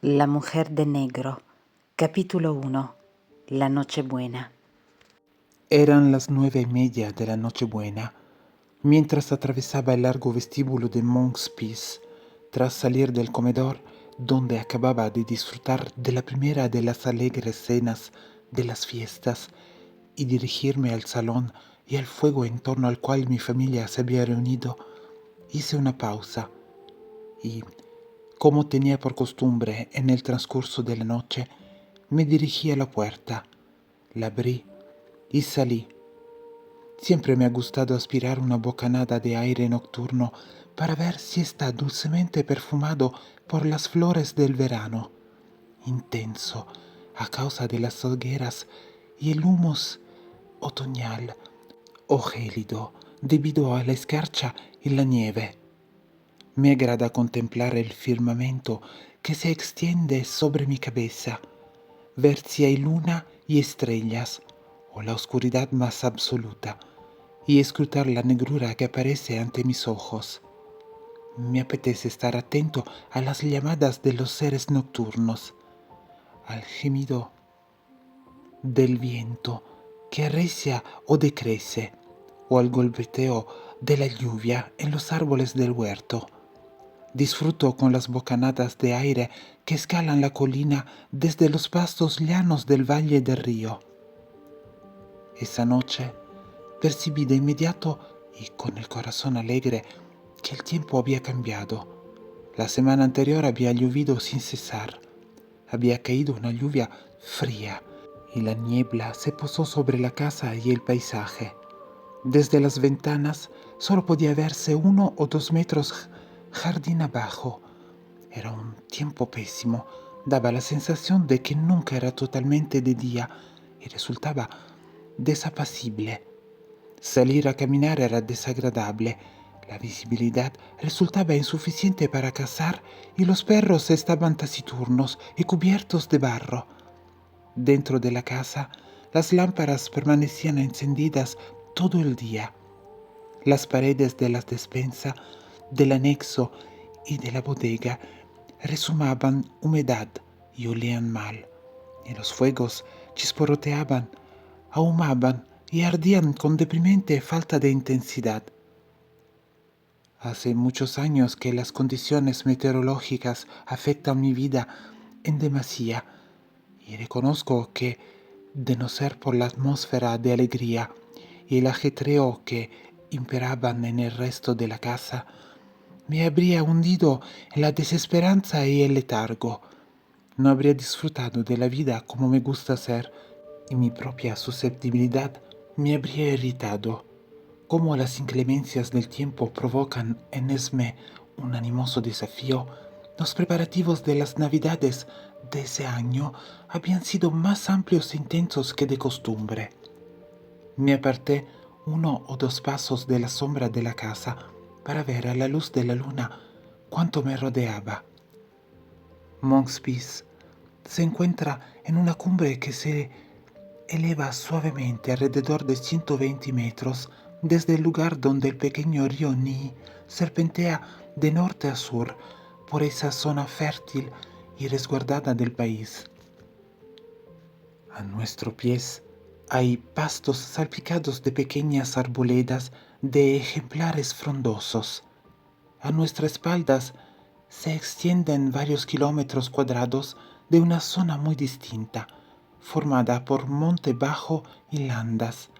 La mujer de negro, capítulo 1. La Nochebuena. Eran las 9:30 de la Nochebuena, mientras atravesaba el largo vestíbulo de Monk's Peace, tras salir del comedor, donde acababa de disfrutar de la primera de las alegres cenas de las fiestas, y dirigirme al salón y al fuego en torno al cual mi familia se había reunido. Hice una pausa y, como tenía por costumbre en el transcurso de la noche, me dirigí a la puerta, la abrí y salí. Siempre me ha gustado aspirar una bocanada de aire nocturno para ver si está dulcemente perfumado por las flores del verano, intenso a causa de las hogueras, y el humus otoñal o gélido debido a la escarcha y la nieve. Me agrada contemplar el firmamento que se extiende sobre mi cabeza, ver si hay luna y estrellas o la oscuridad más absoluta, y escrutar la negrura que aparece ante mis ojos. Me apetece estar atento a las llamadas de los seres nocturnos, al gemido del viento que arrecia o decrece, o al golpeteo de la lluvia en los árboles del huerto. Disfruto con las bocanadas de aire que escalan la colina desde los pastos llanos del valle del río. Esa noche percibí de inmediato y con el corazón alegre que el tiempo había cambiado. La semana anterior había llovido sin cesar. Había caído una lluvia fría y la niebla se posó sobre la casa y el paisaje. Desde las ventanas solo podía verse 1 o 2 metros jardín abajo. Era un tiempo pésimo. Daba la sensación de que nunca era totalmente de día y resultaba desapacible. Salir a caminar era desagradable. La visibilidad resultaba insuficiente para cazar y los perros estaban taciturnos y cubiertos de barro. Dentro de la casa, las lámparas permanecían encendidas todo el día. Las paredes de la despensa, del anexo y de la bodega resumaban humedad y olían mal, y los fuegos chisporroteaban, ahumaban y ardían con deprimente falta de intensidad. Hace muchos años que las condiciones meteorológicas afectan mi vida en demasía, y reconozco que, de no ser por la atmósfera de alegría y el ajetreo que imperaban en el resto de la casa, me habría hundido en la desesperanza y el letargo. No habría disfrutado de la vida como me gusta hacer, y mi propia susceptibilidad me habría irritado. Como las inclemencias del tiempo provocan en Esme un animoso desafío, los preparativos de las Navidades de ese año habían sido más amplios e intensos que de costumbre. Me aparté 1 o 2 pasos de la sombra de la casa para ver a la luz de la luna cuánto me rodeaba. Monk's Peace se encuentra en una cumbre que se eleva suavemente alrededor de 120 metros desde el lugar donde el pequeño río Ní serpentea de norte a sur por esa zona fértil y resguardada del país. A nuestros pies hay pastos salpicados de pequeñas arboledas de ejemplares frondosos. A nuestras espaldas se extienden varios kilómetros cuadrados de una zona muy distinta, formada por monte bajo y landas,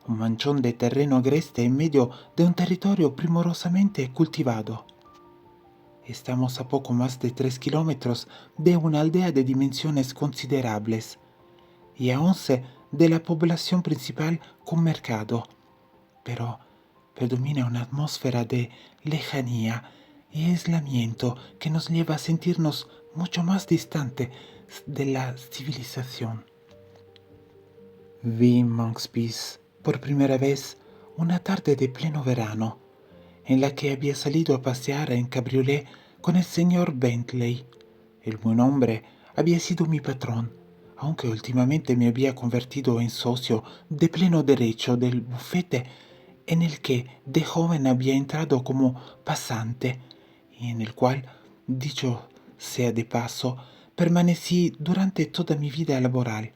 un manchón de terreno agreste en medio de un territorio primorosamente cultivado. Estamos a poco más de 3 kilómetros de una aldea de dimensiones considerables y a 11 de la población principal con mercado, pero predomina una atmósfera de lejanía y aislamiento que nos lleva a sentirnos mucho más distantes de la civilización. Vi Monk's Peace por primera vez una tarde de pleno verano, en la que había salido a pasear en cabriolé con el señor Bentley. El buen hombre había sido mi patrón, aunque últimamente me había convertido en socio de pleno derecho del bufete en el que de joven había entrado como pasante y en el cual, dicho sea de paso, permanecí durante toda mi vida laboral.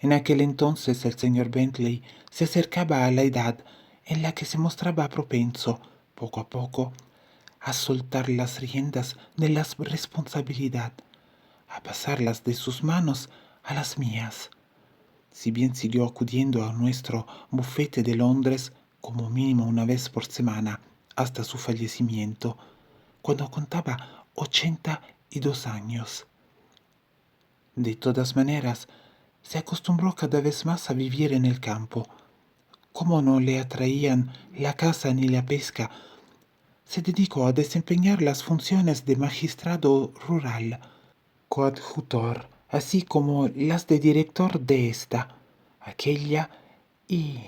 En aquel entonces el señor Bentley se acercaba a la edad en la que se mostraba propenso, poco a poco, a soltar las riendas de la responsabilidad, a pasarlas de sus manos a las mías. Si bien siguió acudiendo a nuestro bufete de Londres como mínimo una vez por semana hasta su fallecimiento, cuando contaba 82 años. De todas maneras, se acostumbró cada vez más a vivir en el campo. Como no le atraían la caza ni la pesca, se dedicó a desempeñar las funciones de magistrado rural, coadjutor, así como las de director de esta, aquella y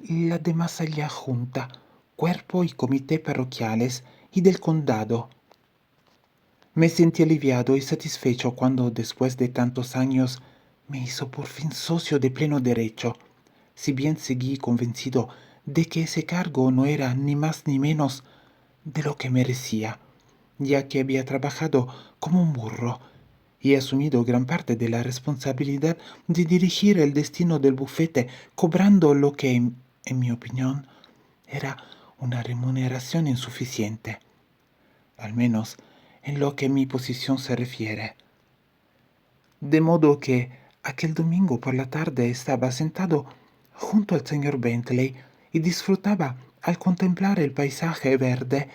la de más allá junta, cuerpo y comité parroquiales y del condado. Me sentí aliviado y satisfecho cuando, después de tantos años, me hizo por fin socio de pleno derecho, si bien seguí convencido de que ese cargo no era ni más ni menos de lo que merecía, ya que había trabajado como un burro y asumido gran parte de la responsabilidad de dirigir el destino del bufete, cobrando lo que, en mi opinión, era una remuneración insuficiente, al menos en lo que mi posición se refiere. De modo que aquel domingo por la tarde estaba sentado junto al señor Bentley y disfrutaba al contemplar el paisaje verde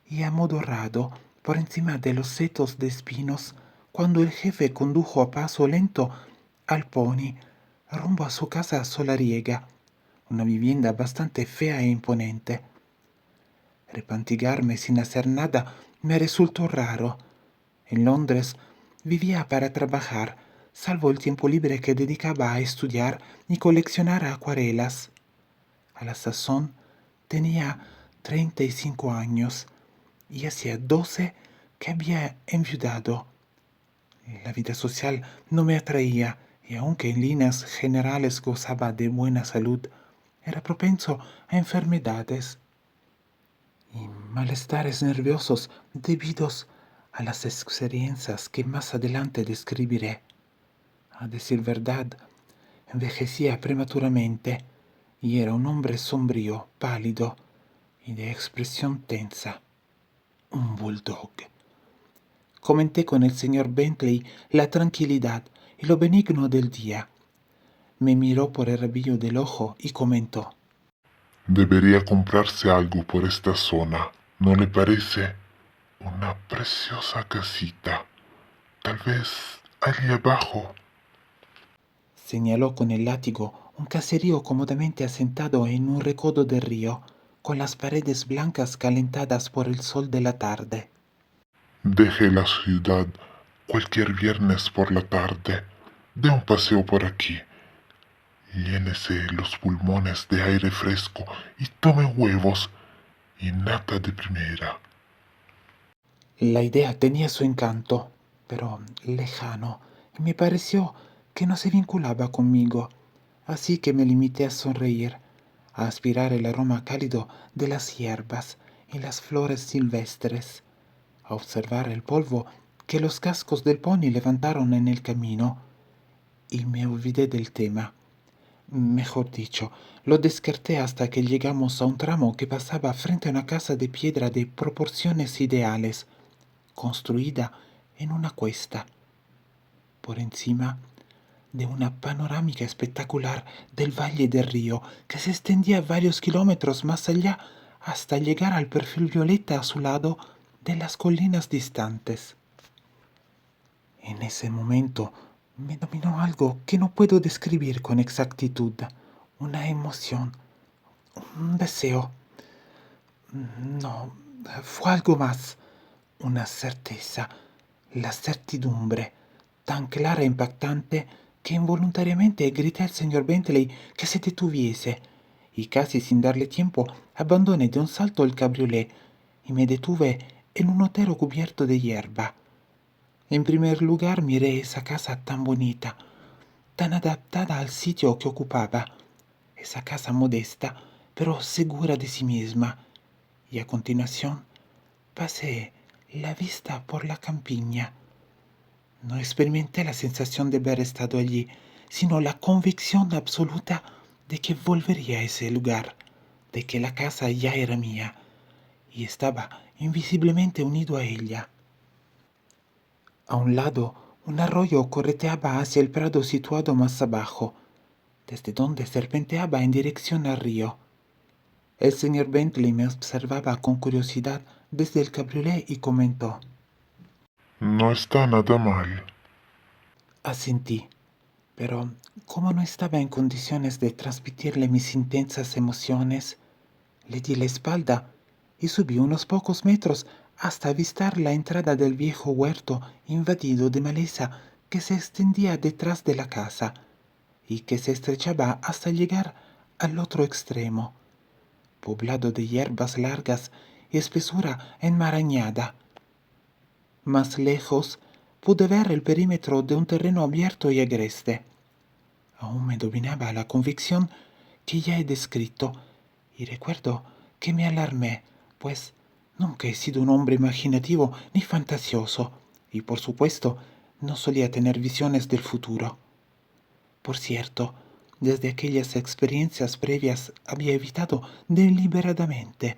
y amodorrado por encima de los setos de espinos, cuando el jefe condujo a paso lento al pony rumbo a su casa solariega, una vivienda bastante fea e imponente. Repantigarme sin hacer nada me resultó raro. En Londres vivía para trabajar, salvo el tiempo libre que dedicaba a estudiar y coleccionar acuarelas. A la sazón tenía 35 años y hacía 12 que había enviudado. La vida social no me atraía y aunque en líneas generales gozaba de buena salud, era propenso a enfermedades y malestares nerviosos debidos a las experiencias que más adelante describiré. A decir verdad, envejecía prematuramente y era un hombre sombrío, pálido y de expresión tensa. Un bulldog. Comenté con el señor Bentley la tranquilidad y lo benigno del día. Me miró por el rabillo del ojo y comentó: Debería comprarse algo por esta zona, ¿no le parece? Una preciosa casita. Tal vez allí abajo. Señaló con el látigo un caserío cómodamente asentado en un recodo del río, con las paredes blancas calentadas por el sol de la tarde. Deje la ciudad cualquier viernes por la tarde. Dé un paseo por aquí. Llénese los pulmones de aire fresco y tome huevos y nata de primera. La idea tenía su encanto, pero lejano, y me pareció que no se vinculaba conmigo, así que me limité a sonreír, a aspirar el aroma cálido de las hierbas y las flores silvestres, a observar el polvo que los cascos del pony levantaron en el camino, y me olvidé del tema. Mejor dicho, lo descarté hasta que llegamos a un tramo que pasaba frente a una casa de piedra de proporciones ideales, construida en una cuesta, por encima de una panorámica espectacular del valle del río que se extendía varios kilómetros más allá hasta llegar al perfil violeta azulado de las colinas distantes. En ese momento me dominó algo que no puedo describir con exactitud, una emoción, un deseo. No, fue algo más, una certeza, la certidumbre, tan clara e impactante que involuntariamente grité al señor Bentley que se detuviese, y casi sin darle tiempo abandoné de un salto el cabriolé y me detuve en un otero cubierto de hierba. En primer lugar miré esa casa tan bonita, tan adaptada al sitio que ocupaba, esa casa modesta, pero segura de sí misma, y a continuación pasé la vista por la campiña, No experimenté la sensación de haber estado allí, sino la convicción absoluta de que volvería a ese lugar, de que la casa ya era mía y estaba invisiblemente unido a ella. A un lado, un arroyo correteaba hacia el prado situado más abajo, desde donde serpenteaba en dirección al río. El señor Bentley me observaba con curiosidad desde el cabriolé y comentó: No está nada mal. asentí, pero como no estaba en condiciones de transmitirle mis intensas emociones, le di la espalda y subí unos pocos metros hasta avistar la entrada del viejo huerto invadido de maleza que se extendía detrás de la casa y que se estrechaba hasta llegar al otro extremo, poblado de hierbas largas y espesura enmarañada. Más lejos pude ver el perímetro de un terreno abierto y agreste. Aún me dominaba la convicción que ya he descrito, y recuerdo que me alarmé, pues nunca he sido un hombre imaginativo ni fantasioso, y por supuesto no solía tener visiones del futuro. Por cierto, desde aquellas experiencias previas había evitado deliberadamente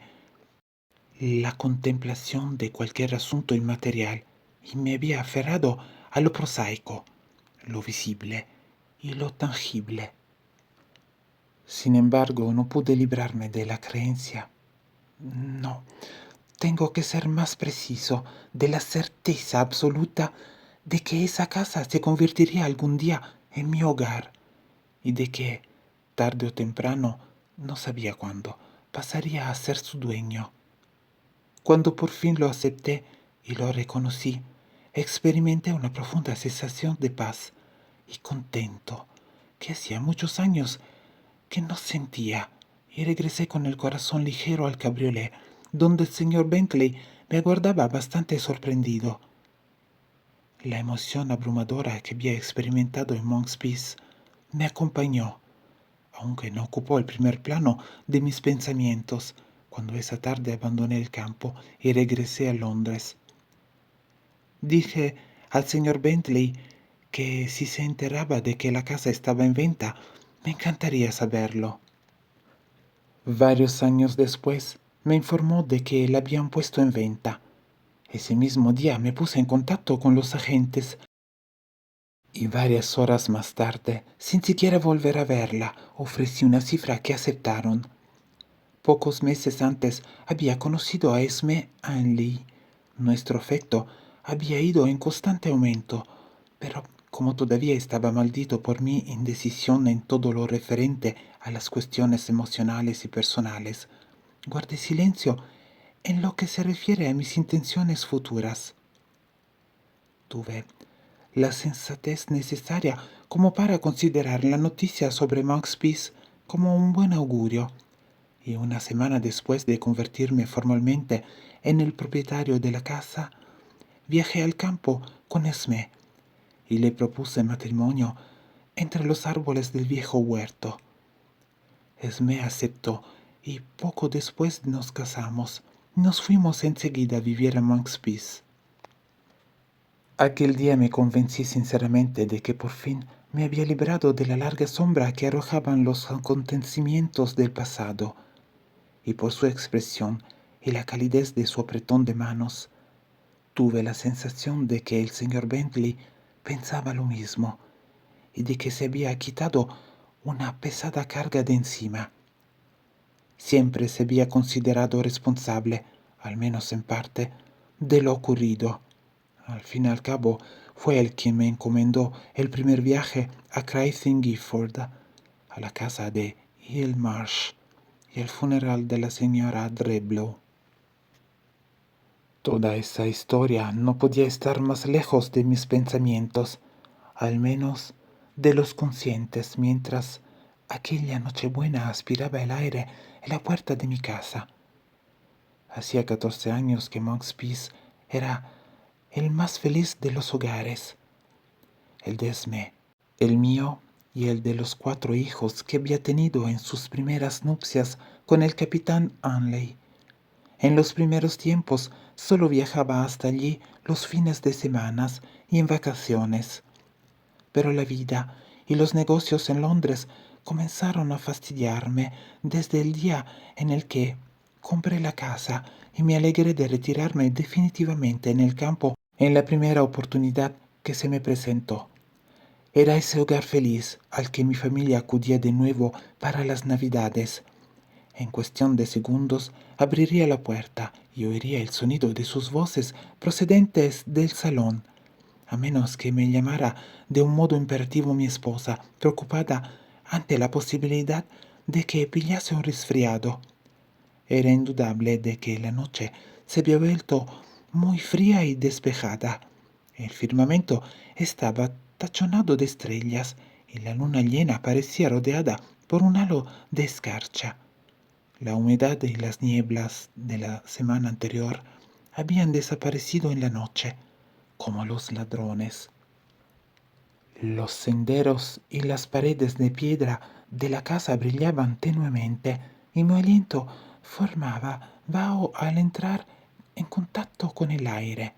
la contemplación de cualquier asunto inmaterial y me había aferrado a lo prosaico, lo visible y lo tangible. Sin embargo, no pude librarme de la creencia. No, tengo que ser más preciso, de la certeza absoluta de que esa casa se convertiría algún día en mi hogar y de que, tarde o temprano, no sabía cuándo, pasaría a ser su dueño. Cuando por fin lo acepté y lo reconocí, experimenté una profunda sensación de paz y contento que hacía muchos años que no sentía, y regresé con el corazón ligero al cabriolé, donde el señor Bentley me aguardaba bastante sorprendido. La emoción abrumadora que había experimentado en Monk's Peace me acompañó, aunque no ocupó el primer plano de mis pensamientos, cuando esa tarde abandoné el campo y regresé a Londres. Dije al señor Bentley que si se enteraba de que la casa estaba en venta, me encantaría saberlo. Varios años después, me informó de que la habían puesto en venta. Ese mismo día me puse en contacto con los agentes y varias horas más tarde, sin siquiera volver a verla, ofrecí una cifra que aceptaron. Pocos meses antes había conocido a Esme Ainley. Nuestro afecto había ido en constante aumento, pero como todavía estaba maldito por mi indecisión en todo lo referente a las cuestiones emocionales y personales, guardé silencio en lo que se refiere a mis intenciones futuras. Tuve la sensatez necesaria como para considerar la noticia sobre Monk's Peace como un buen augurio, y una semana después de convertirme formalmente en el propietario de la casa, viajé al campo con Esme y le propuse matrimonio entre los árboles del viejo huerto. Esme aceptó y poco después nos casamos. Nos fuimos enseguida a vivir a Monk's Peace. Aquel día me convencí sinceramente de que por fin me había librado de la larga sombra que arrojaban los acontecimientos del pasado, y por su expresión y la calidez de su apretón de manos, tuve la sensación de que el señor Bentley pensaba lo mismo y de que se había quitado una pesada carga de encima. Siempre se había considerado responsable, al menos en parte, de lo ocurrido. Al fin y al cabo, fue él quien me encomendó el primer viaje a Craig Gifford, a la casa de Hill Marsh y el funeral de la señora Dreblow. Toda esa historia no podía estar más lejos de mis pensamientos, al menos de los conscientes, mientras aquella Nochebuena aspiraba el aire en la puerta de mi casa. Hacía 14 años que Monk's Peace era el más feliz de los hogares, el de Esme, el mío y el de los 4 hijos que había tenido en sus primeras nupcias con el capitán Ainley. En los primeros tiempos solo viajaba hasta allí los fines de semana y en vacaciones. Pero la vida y los negocios en Londres comenzaron a fastidiarme desde el día en el que compré la casa y me alegré de retirarme definitivamente en el campo en la primera oportunidad que se me presentó. Era ese hogar feliz al que mi familia acudía de nuevo para las Navidades. En cuestión de segundos abriría la puerta y oiría el sonido de sus voces procedentes del salón, a menos que me llamara de un modo imperativo mi esposa, preocupada ante la posibilidad de que pillase un resfriado. Era indudable de que la noche se había vuelto muy fría y despejada. El firmamento estaba tachonado de estrellas y la luna llena parecía rodeada por un halo de escarcha. La humedad y las nieblas de la semana anterior habían desaparecido en la noche, como los ladrones. Los senderos y las paredes de piedra de la casa brillaban tenuemente y mi aliento formaba vaho al entrar en contacto con el aire.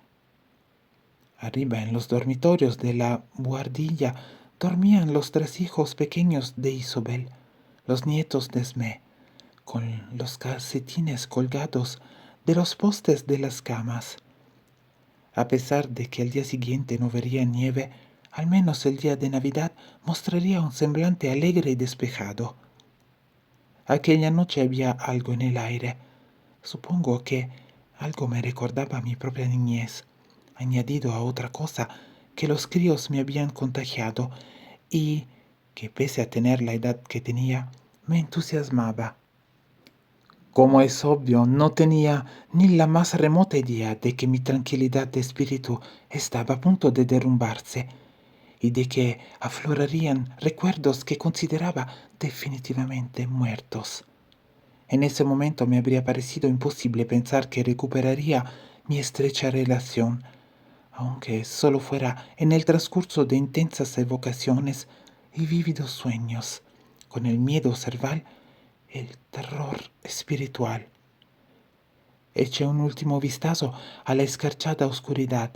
Arriba en los dormitorios de la buhardilla dormían los 3 hijos pequeños de Isobel, los nietos de Esmé, con los calcetines colgados de los postes de las camas. A pesar de que el día siguiente no vería nieve, al menos el día de Navidad mostraría un semblante alegre y despejado. Aquella noche había algo en el aire. Supongo que algo me recordaba a mi propia niñez, añadido a otra cosa que los críos me habían contagiado y que, pese a tener la edad que tenía, me entusiasmaba. Como es obvio, no tenía ni la más remota idea de que mi tranquilidad de espíritu estaba a punto de derrumbarse y de que aflorarían recuerdos que consideraba definitivamente muertos. En ese momento me habría parecido imposible pensar que recuperaría mi estrecha relación, aunque solo fuera en el transcurso de intensas evocaciones y vívidos sueños, con el miedo cerval, el terror espiritual. Eché un último vistazo a la escarchada oscuridad,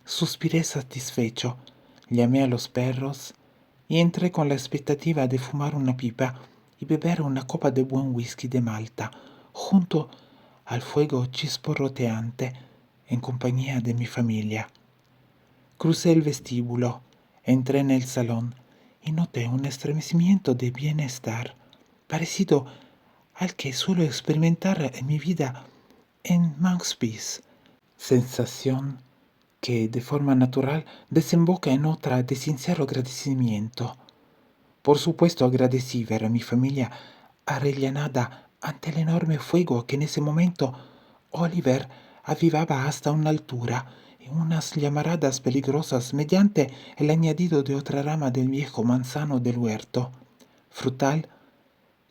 suspiré satisfecho, llamé a los perros y entré con la expectativa de fumar una pipa y beber una copa de buen whisky de Malta, junto al fuego chisporroteante, en compañía de mi familia. Crucé el vestíbulo, entré en el salón y noté un estremecimiento de bienestar, parecido al que suelo experimentar en mi vida en Manspeace, sensación que de forma natural desemboca en otra de sincero agradecimiento. Por supuesto agradecí ver a mi familia arrellanada ante el enorme fuego que en ese momento Oliver avivaba hasta una altura y unas llamaradas peligrosas mediante el añadido de otra rama del viejo manzano del huerto, frutal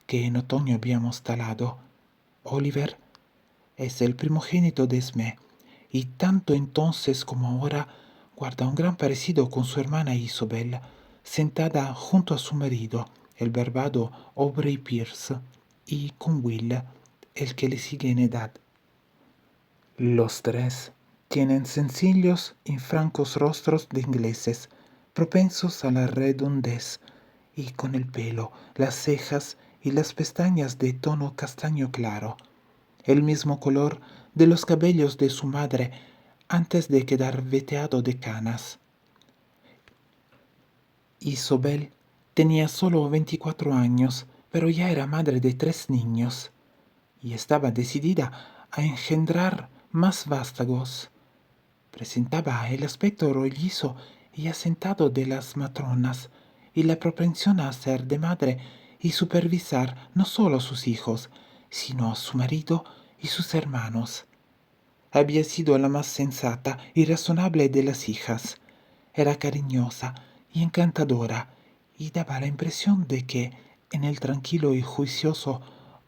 que en otoño habíamos talado. Oliver es el primogénito de Esmé, y tanto entonces como ahora guarda un gran parecido con su hermana Isobel, sentada junto a su marido, el barbado Aubrey Pierce, y con Will, el que le sigue en edad. Los tres tienen sencillos y francos rostros de ingleses, propensos a la redondez, y con el pelo, las cejas y las pestañas de tono castaño claro, el mismo color de los cabellos de su madre antes de quedar veteado de canas. Isobel tenía solo 24 años, pero ya era madre de 3 niños y estaba decidida a engendrar más vástagos. Presentaba el aspecto rollizo y asentado de las matronas y la propensión a hacer de madre y supervisar no solo a sus hijos, sino a su marido y sus hermanos. Había sido la más sensata y razonable de las hijas. Era cariñosa y encantadora y daba la impresión de que en el tranquilo y juicioso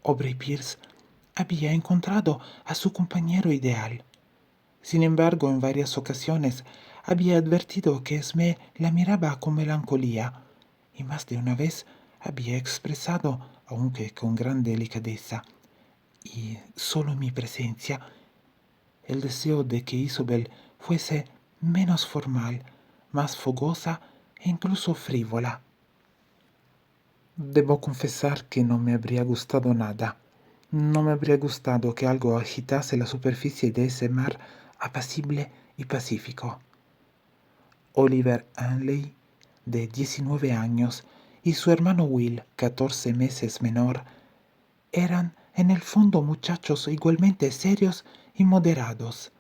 Aubrey Pierce había encontrado a su compañero ideal. Sin embargo, en varias ocasiones había advertido que Esmé la miraba con melancolía, y más de una vez había expresado, aunque con gran delicadeza, y solo en mi presencia, el deseo de que Isobel fuese menos formal, más fogosa e incluso frívola. Debo confesar que no me habría gustado nada. No me habría gustado que algo agitase la superficie de ese mar apacible y pacífico. Oliver Anley, de 19 años, y su hermano Will, 14 meses menor, eran en el fondo muchachos igualmente serios y moderados,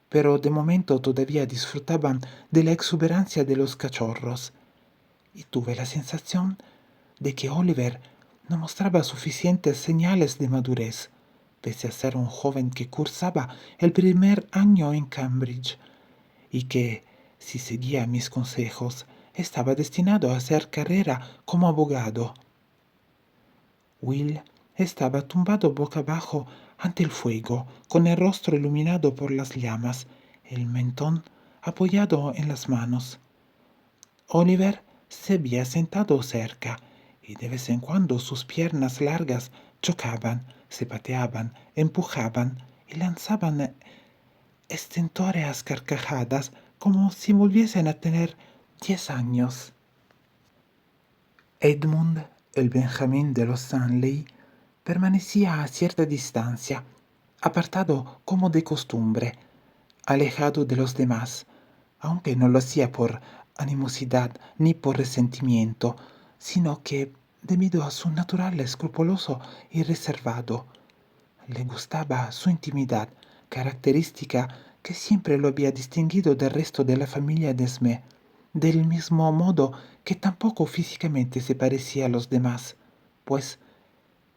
pero de momento todavía disfrutaban de la exuberancia de los cachorros, y tuve la sensación de que Oliver no mostraba suficientes señales de madurez, pese a ser un joven que cursaba el primer año en Cambridge, y que, si seguía mis consejos, estaba destinado a hacer carrera como abogado. Will estaba tumbado boca abajo ante el fuego, con el rostro iluminado por las llamas, el mentón apoyado en las manos. Oliver se había sentado cerca, y de vez en cuando sus piernas largas chocaban, se pateaban, empujaban y lanzaban estentóreas carcajadas como si volviesen a tener 10 años. Edmund, el Benjamín de los Stanley, permanecía a cierta distancia, apartado como de costumbre, alejado de los demás, aunque no lo hacía por animosidad ni por resentimiento, sino que, debido a su natural escrupuloso y reservado, le gustaba su intimidad, característica que siempre lo había distinguido del resto de la familia de Smith, del mismo modo que tampoco físicamente se parecía a los demás, pues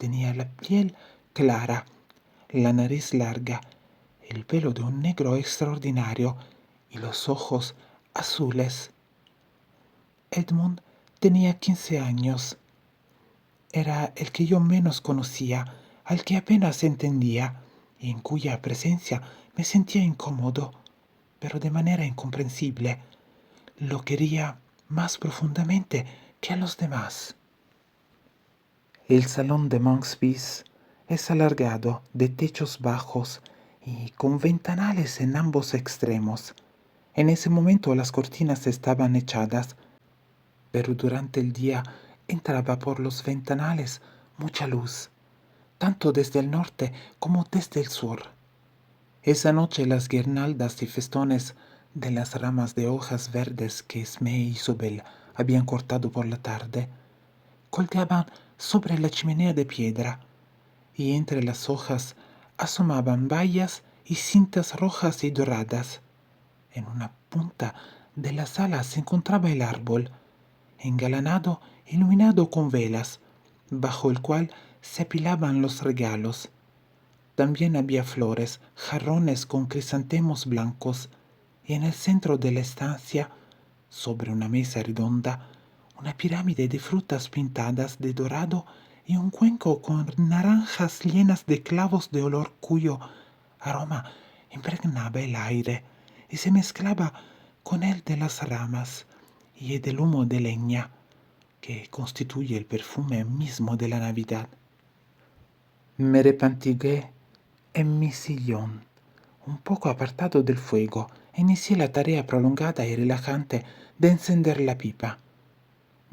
tenía la piel clara, la nariz larga, el pelo de un negro extraordinario y los ojos azules. Edmund tenía 15 años. Era el que yo menos conocía, al que apenas entendía, y en cuya presencia me sentía incómodo, pero de manera incomprensible. Lo quería más profundamente que a los demás. El salón de Monk's Peace es alargado, de techos bajos y con ventanales en ambos extremos. En ese momento las cortinas estaban echadas, pero durante el día entraba por los ventanales mucha luz, tanto desde el norte como desde el sur. Esa noche las guirnaldas y festones de las ramas de hojas verdes que Esme y Isobel habían cortado por la tarde colgaban sobre la chimenea de piedra, y entre las hojas asomaban bayas y cintas rojas y doradas. En una punta de la sala se encontraba el árbol, engalanado, iluminado con velas, bajo el cual se apilaban los regalos. También había flores, jarrones con crisantemos blancos, y en el centro de la estancia, sobre una mesa redonda, una pirámide de frutas pintadas de dorado y un cuenco con naranjas llenas de clavos de olor cuyo aroma impregnaba el aire y se mezclaba con el de las ramas y del humo de leña, que constituye el perfume mismo de la Navidad. Me repantigué en mi sillón, un poco apartado del fuego, e inicié la tarea prolongada y relajante de encender la pipa.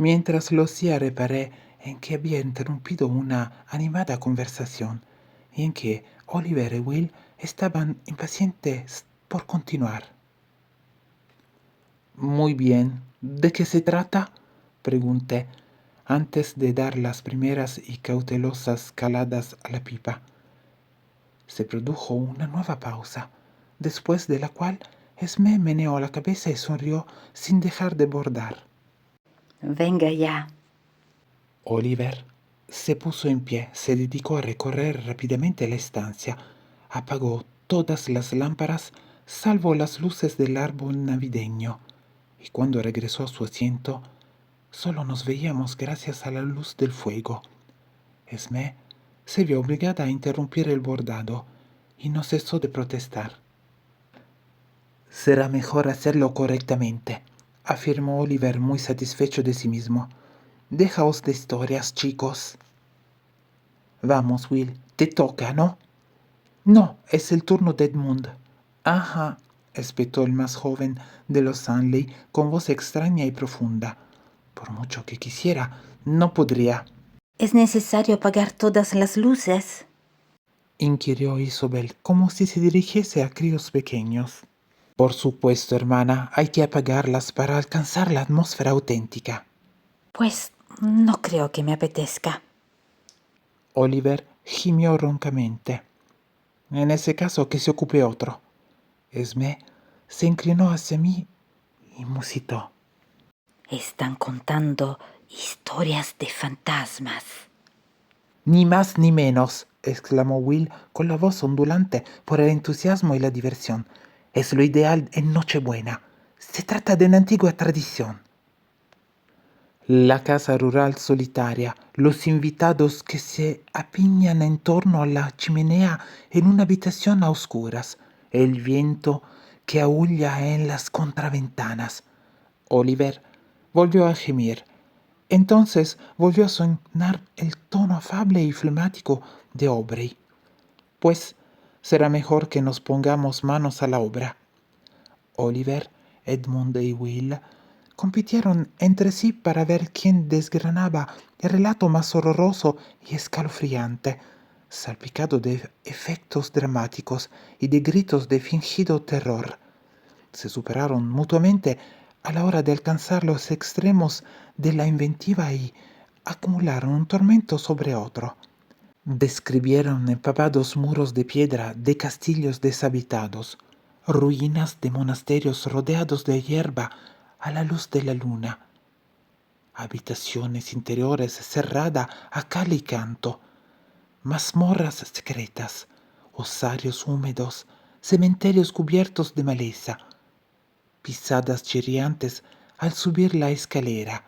Mientras lo hacía reparé en que había interrumpido una animada conversación y en que Oliver y Will estaban impacientes por continuar. Muy bien, ¿de qué se trata?, pregunté, antes de dar las primeras y cautelosas caladas a la pipa. Se produjo una nueva pausa, después de la cual Esme meneó la cabeza y sonrió sin dejar de bordar. Venga ya. Oliver se puso en pie, se dedicó a recorrer rápidamente la estancia, apagó todas las lámparas salvo las luces del árbol navideño, y cuando regresó a su asiento, solo nos veíamos gracias a la luz del fuego. Esme se vio obligada a interrumpir el bordado y no cesó de protestar. Será mejor hacerlo correctamente, afirmó Oliver muy satisfecho de sí mismo. Dejaos de historias, chicos. Vamos, Will, te toca, ¿no? No, es el turno de Edmund, Ajá, espetó el más joven de los Stanley con voz extraña y profunda. Por mucho que quisiera, no podría. ¿Es necesario apagar todas las luces? Inquirió Isobel, como si se dirigiese a críos pequeños. Por supuesto, hermana, hay que apagarlas para alcanzar la atmósfera auténtica. Pues no creo que me apetezca. Oliver gimió roncamente. En ese caso, que se ocupe otro. Esme se inclinó hacia mí y musitó. Están contando historias de fantasmas. Ni más ni menos, exclamó Will con la voz ondulante por el entusiasmo y la diversión. Es lo ideal en Nochebuena. Se trata de una antigua tradición. La casa rural solitaria, los invitados que se apiñan en torno a la chimenea en una habitación a oscuras, el viento que aúlla en las contraventanas. Oliver volvió a gemir. Entonces volvió a sonar el tono afable y flemático de Aubrey. Pues será mejor que nos pongamos manos a la obra. Oliver, Edmund y Will compitieron entre sí para ver quién desgranaba el relato más horroroso y escalofriante, salpicado de efectos dramáticos y de gritos de fingido terror. Se superaron mutuamente a la hora de alcanzar los extremos de la inventiva y acumularon un tormento sobre otro. Describieron empapados muros de piedra de castillos deshabitados, ruinas de monasterios rodeados de hierba a la luz de la luna, habitaciones interiores cerradas a cal y canto, mazmorras secretas, osarios húmedos, cementerios cubiertos de maleza, pisadas chirriantes al subir la escalera,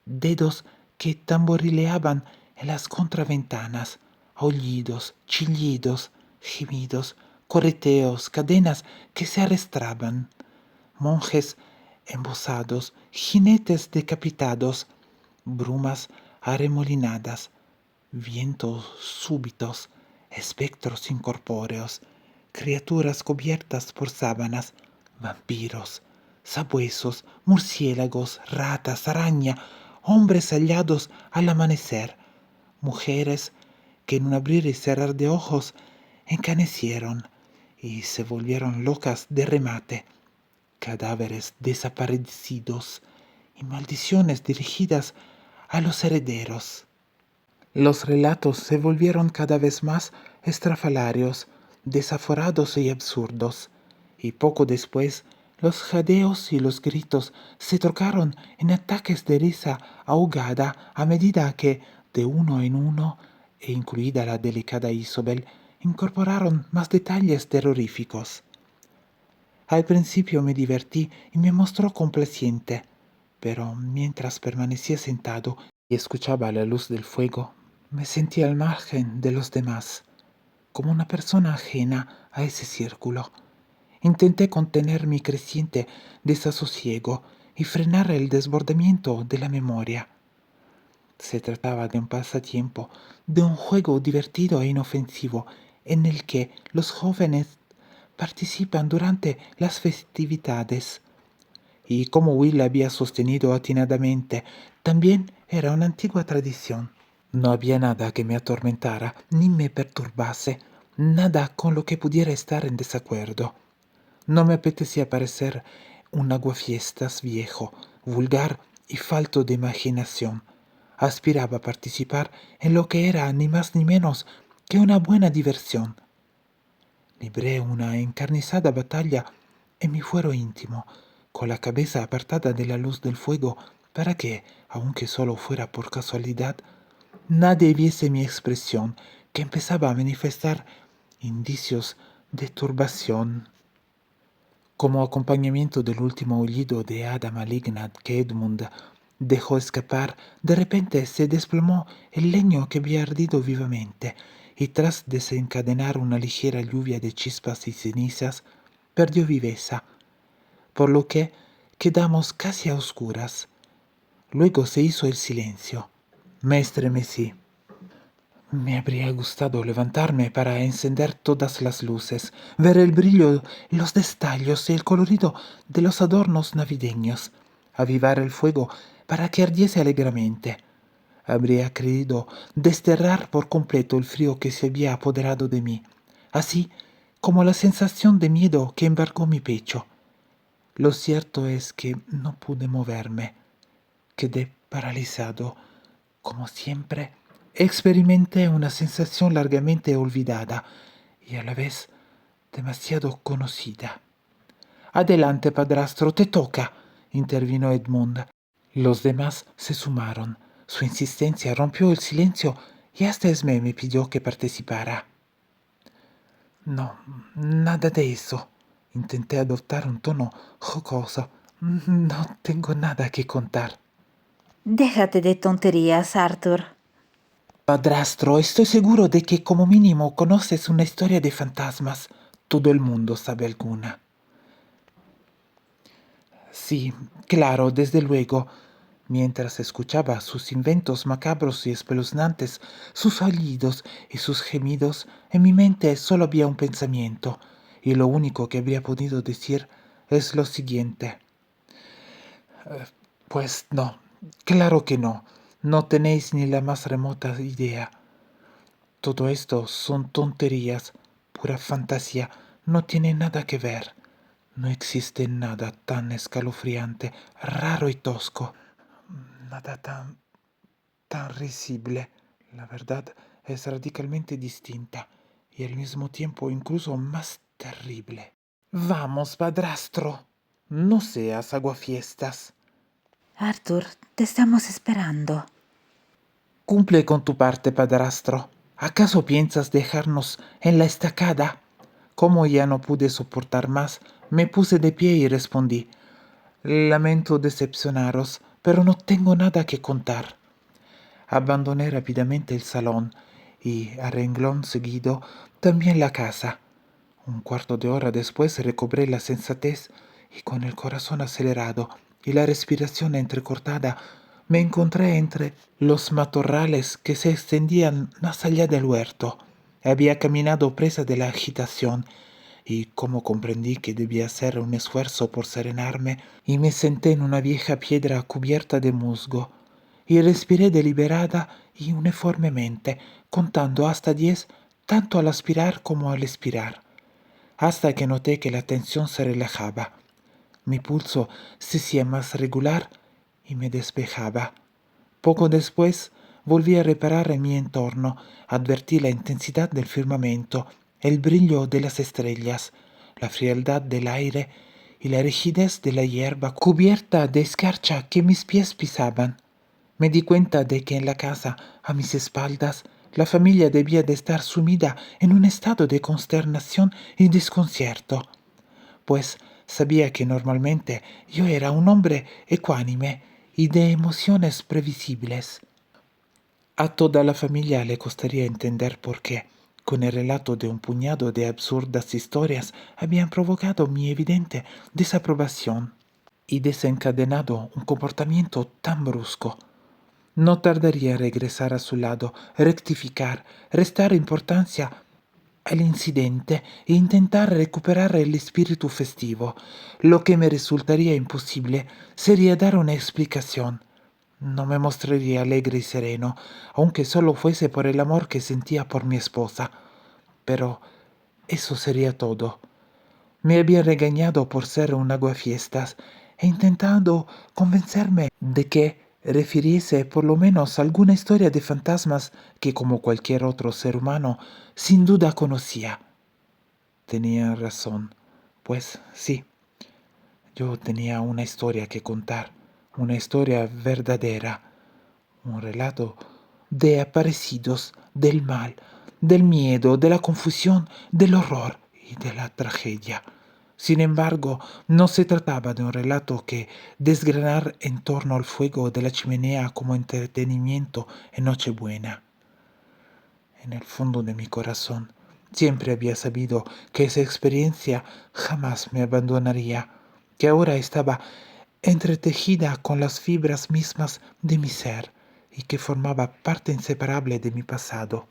dedos que tamborileaban en las contraventanas, aullidos, chillidos, gemidos, correteos, cadenas que se arrastraban, monjes embosados, jinetes decapitados, brumas arremolinadas, vientos súbitos, espectros incorpóreos, criaturas cubiertas por sábanas, vampiros, sabuesos, murciélagos, ratas, araña, hombres hallados al amanecer, mujeres que en un abrir y cerrar de ojos encanecieron y se volvieron locas de remate, cadáveres desaparecidos y maldiciones dirigidas a los herederos. Los relatos se volvieron cada vez más estrafalarios, desaforados y absurdos, y poco después los jadeos y los gritos se trocaron en ataques de risa ahogada a medida que, de uno en uno, e incluida la delicada Isobel, incorporaron más detalles terroríficos. Al principio me divertí y me mostró complaciente, pero mientras permanecía sentado y escuchaba la luz del fuego, me sentí al margen de los demás, como una persona ajena a ese círculo. Intenté contener mi creciente desasosiego y frenar el desbordamiento de la memoria. Se trataba de un pasatiempo, de un juego divertido e inofensivo en el que los jóvenes participan durante las festividades. Y como Will había sostenido atinadamente, también era una antigua tradición. No había nada que me atormentara ni me perturbase, nada con lo que pudiera estar en desacuerdo. No me apetecía parecer un aguafiestas viejo, vulgar y falto de imaginación. Aspiraba a participar en lo que era ni más ni menos que una buena diversión. Libré una encarnizada batalla en mi fuero íntimo, con la cabeza apartada de la luz del fuego, para que, aunque solo fuera por casualidad, nadie viese mi expresión, que empezaba a manifestar indicios de turbación. Como acompañamiento del último aullido de hada maligna que Edmund dejó escapar, de repente se desplomó el leño que había ardido vivamente, y tras desencadenar una ligera lluvia de chispas y cenizas, perdió viveza, por lo que quedamos casi a oscuras. Luego se hizo el silencio. Me estremecí. Me habría gustado levantarme para encender todas las luces, ver el brillo, los destellos y el colorido de los adornos navideños, avivar el fuego para que ardiese alegremente. Habría querido desterrar por completo el frío que se había apoderado de mí, así como la sensación de miedo que embargó mi pecho. Lo cierto es que no pude moverme. Quedé paralizado. Como siempre, experimenté una sensación largamente olvidada y a la vez demasiado conocida. Adelante, padrastro, te toca, intervino Edmund. Los demás se sumaron. Su insistencia rompió el silencio y hasta Esme me pidió que participara. No, nada de eso. Intenté adoptar un tono jocoso. No tengo nada que contar. Déjate de tonterías, Arthur. Padrastro, estoy seguro de que como mínimo conoces una historia de fantasmas. Todo el mundo sabe alguna. Sí, claro, desde luego. Mientras escuchaba sus inventos macabros y espeluznantes, sus aullidos y sus gemidos, en mi mente solo había un pensamiento, y lo único que habría podido decir es lo siguiente. Pues no, claro que no. No tenéis ni la más remota idea. Todo esto son tonterías, pura fantasía, no tiene nada que ver. No existe nada tan escalofriante, raro y tosco. Nada tan risible. La verdad es radicalmente distinta y al mismo tiempo incluso más terrible. Vamos, padrastro. No seas aguafiestas. Arthur, te estamos esperando. Cumple con tu parte, padrastro. ¿Acaso piensas dejarnos en la estacada? Como ya no pude soportar más, me puse de pie y respondí. Lamento decepcionaros, pero no tengo nada que contar. Abandoné rápidamente el salón y, a renglón seguido, también la casa. Un cuarto de hora después recobré la sensatez y con el corazón acelerado y la respiración entrecortada me encontré entre los matorrales que se extendían más allá del huerto. Había caminado presa de la agitación y como comprendí que debía hacer un esfuerzo por serenarme, y me senté en una vieja piedra cubierta de musgo, y respiré deliberada y uniformemente, contando hasta 10, tanto al aspirar como al expirar, hasta que noté que la tensión se relajaba. Mi pulso se hacía más regular y me despejaba. Poco después volví a reparar en mi entorno, advertí la intensidad del firmamento, el brillo de las estrellas, la frialdad del aire y la rigidez de la hierba cubierta de escarcha que mis pies pisaban. Me di cuenta de que en la casa, a mis espaldas, la familia debía de estar sumida en un estado de consternación y desconcierto, pues sabía que normalmente yo era un hombre ecuánime y de emociones previsibles. A toda la familia le costaría entender por qué, con el relato de un puñado de absurdas historias, habían provocado mi evidente desaprobación y desencadenado un comportamiento tan brusco. No tardaría en regresar a su lado, rectificar, restar importancia al incidente e intentar recuperar el espíritu festivo. Lo que me resultaría imposible sería dar una explicación. No me mostraría alegre y sereno, aunque solo fuese por el amor que sentía por mi esposa. Pero eso sería todo. Me había regañado por ser un aguafiestas e intentado convencerme de que refiriese por lo menos alguna historia de fantasmas que, como cualquier otro ser humano, sin duda conocía. Tenía razón, pues sí, yo tenía una historia que contar, una historia verdadera, un relato de aparecidos, del mal, del miedo, de la confusión, del horror y de la tragedia. Sin embargo, no se trataba de un relato que desgranar en torno al fuego de la chimenea como entretenimiento en Nochebuena. En el fondo de mi corazón, siempre había sabido que esa experiencia jamás me abandonaría, que ahora estaba entretejida con las fibras mismas de mi ser y que formaba parte inseparable de mi pasado.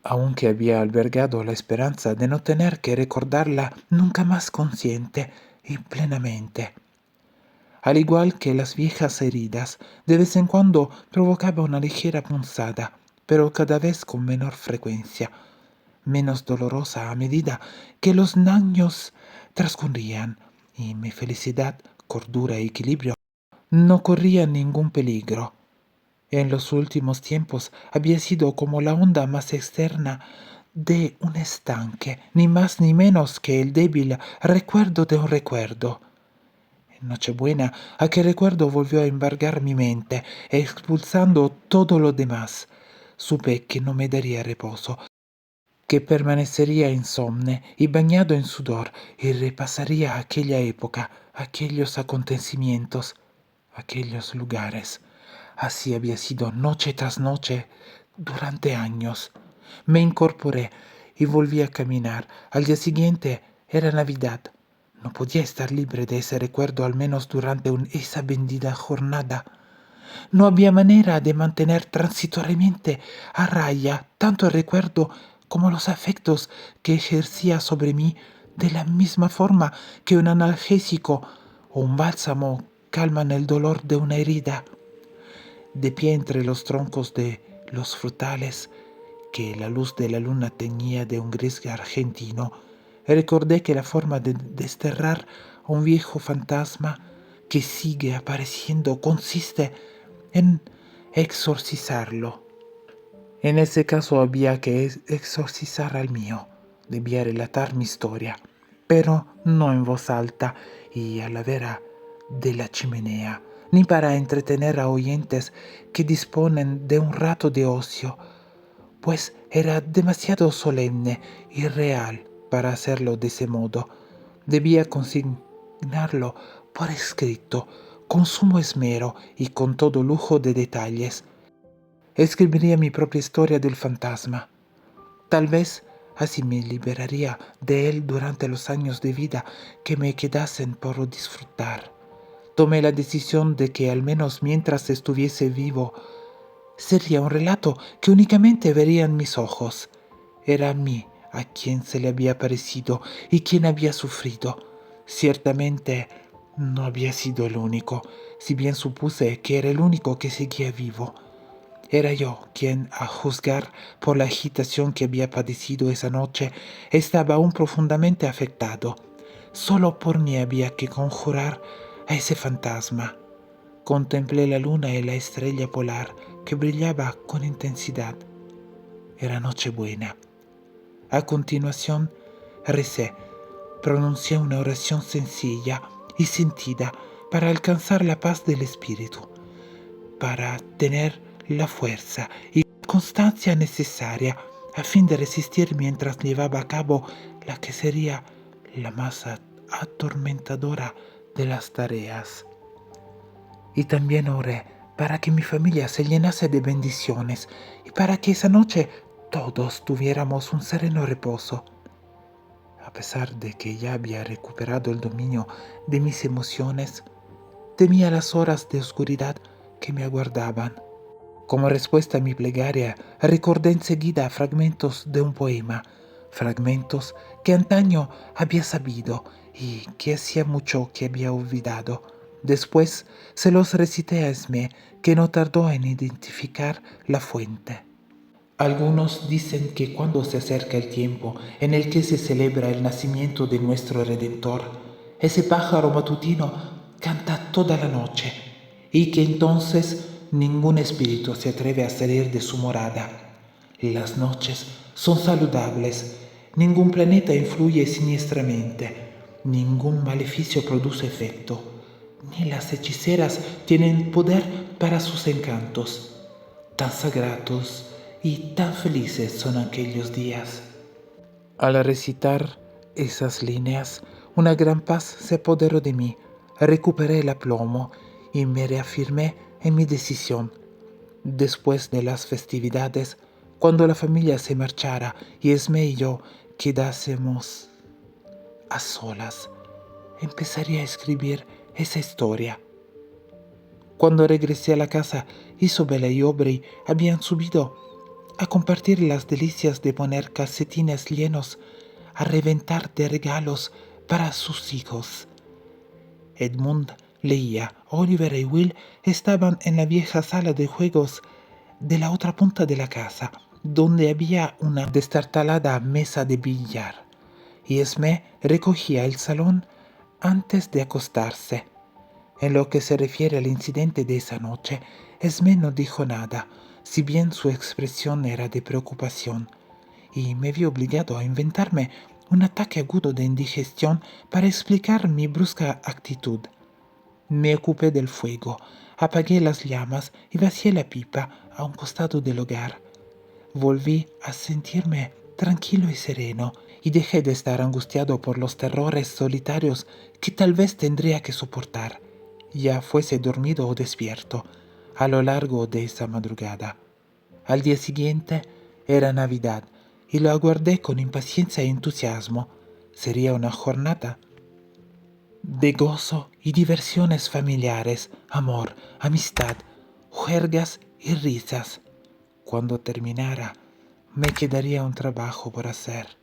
aunque había albergado la esperanza de no tener que recordarla nunca más consciente y plenamente. Al igual que las viejas heridas, de vez en cuando provocaba una ligera punzada, pero cada vez con menor frecuencia, menos dolorosa a medida que los años transcurrían, y mi felicidad, cordura y equilibrio no corrían ningún peligro. En los últimos tiempos había sido como la onda más externa de un estanque, ni más ni menos que el débil recuerdo de un recuerdo. En Nochebuena, aquel recuerdo volvió a embargar mi mente, expulsando todo lo demás. Supe que no me daría reposo, que permanecería insomne y bañado en sudor, y repasaría aquella época, aquellos acontecimientos, aquellos lugares. Así había sido noche tras noche durante años. Me incorporé y volví a caminar. Al día siguiente era Navidad. No podía estar libre de ese recuerdo al menos durante esa bendita jornada. No había manera de mantener transitoriamente a raya tanto el recuerdo como los afectos que ejercía sobre mí de la misma forma que un analgésico o un bálsamo calman el dolor de una herida. De pie entre los troncos de los frutales que la luz de la luna teñía de un gris argentino, recordé que la forma de desterrar a un viejo fantasma que sigue apareciendo consiste en exorcizarlo. En ese caso había que exorcizar al mío. Debía relatar mi historia, pero no en voz alta y a la vera de la chimenea, ni para entretener a oyentes que disponen de un rato de ocio, pues era demasiado solemne y real para hacerlo de ese modo. Debía consignarlo por escrito, con sumo esmero y con todo lujo de detalles. Escribiría mi propia historia del fantasma. Tal vez así me liberaría de él durante los años de vida que me quedasen por disfrutar. Tomé la decisión de que al menos mientras estuviese vivo, sería un relato que únicamente verían mis ojos. Era a mí a quien se le había parecido y quien había sufrido. Ciertamente no había sido el único, si bien supuse que era el único que seguía vivo. Era yo quien, a juzgar por la agitación que había padecido esa noche, estaba aún profundamente afectado. Solo por mí había que conjurar a ese fantasma. Contemplé la luna y la estrella polar que brillaba con intensidad. Era Nochebuena. A continuación, recé, pronuncié una oración sencilla y sentida para alcanzar la paz del espíritu, para tener la fuerza y constancia necesaria a fin de resistir mientras llevaba a cabo la que sería la más atormentadora de las tareas. Y también oré para que mi familia se llenase de bendiciones y para que esa noche todos tuviéramos un sereno reposo. A pesar de que ya había recuperado el dominio de mis emociones, temía las horas de oscuridad que me aguardaban. Como respuesta a mi plegaria, recordé enseguida fragmentos de un poema, fragmentos que antaño había sabido y que hacía mucho que había olvidado. Después se los recité a Esmé, que no tardó en identificar la fuente. Algunos dicen que cuando se acerca el tiempo en el que se celebra el nacimiento de nuestro Redentor, ese pájaro matutino canta toda la noche y que entonces ningún espíritu se atreve a salir de su morada. Las noches son saludables, ningún planeta influye siniestramente, ningún maleficio produce efecto, ni las hechiceras tienen poder para sus encantos. Tan sagrados y tan felices son aquellos días. Al recitar esas líneas, una gran paz se apoderó de mí. Recuperé el aplomo y me reafirmé en mi decisión. Después de las festividades, cuando la familia se marchara y Esmé y yo quedásemos a solas, empezaría a escribir esa historia. Cuando regresé a la casa, Isabella y Aubrey habían subido a compartir las delicias de poner calcetines llenos a reventar de regalos para sus hijos. Edmund leía. Oliver y Will estaban en la vieja sala de juegos de la otra punta de la casa, donde había una destartalada mesa de billar, y Esme recogía el salón antes de acostarse. En lo que se refiere al incidente de esa noche, Esme no dijo nada, si bien su expresión era de preocupación, y me vi obligado a inventarme un ataque agudo de indigestión para explicar mi brusca actitud. Me ocupé del fuego, apagué las llamas y vacié la pipa a un costado del hogar. Volví a sentirme tranquilo y sereno, y dejé de estar angustiado por los terrores solitarios que tal vez tendría que soportar, ya fuese dormido o despierto, a lo largo de esa madrugada. Al día siguiente era Navidad, y lo aguardé con impaciencia y entusiasmo. Sería una jornada de gozo y diversiones familiares, amor, amistad, juergas y risas. Cuando terminara, me quedaría un trabajo por hacer.